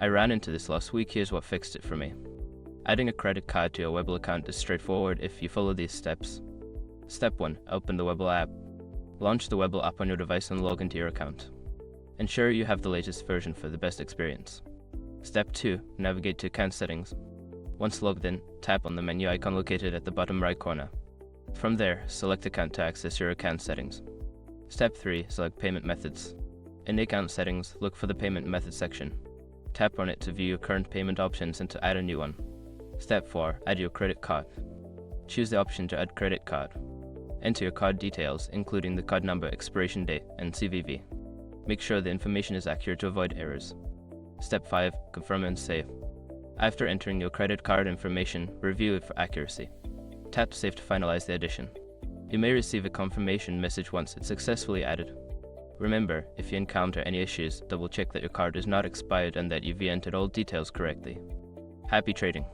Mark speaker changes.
Speaker 1: I ran into this last week. Here's what fixed it for me. Adding a credit card to your Webull account is straightforward if you follow these steps. Step 1. Open the Webull app. Launch the Webull app on your device and log into your account. Ensure you have the latest version for the best experience. Step 2. Navigate to account settings. Once logged in, tap on the menu icon located at the bottom right corner. From there, select Account to access your account settings. Step 3. Select Payment Methods. In the account settings, look for the Payment Method section. Tap on it to view your current payment options and to add a new one. Step 4. Add your credit card. Choose the option to add credit card. Enter your card details, including the card number, expiration date, and CVV. Make sure the information is accurate to avoid errors. Step 5. Confirm and save. After entering your credit card information, review it for accuracy. Tap Save to finalize the addition. You may receive a confirmation message once it's successfully added. Remember, if you encounter any issues, double check that your card is not expired and that you've entered all details correctly. Happy trading!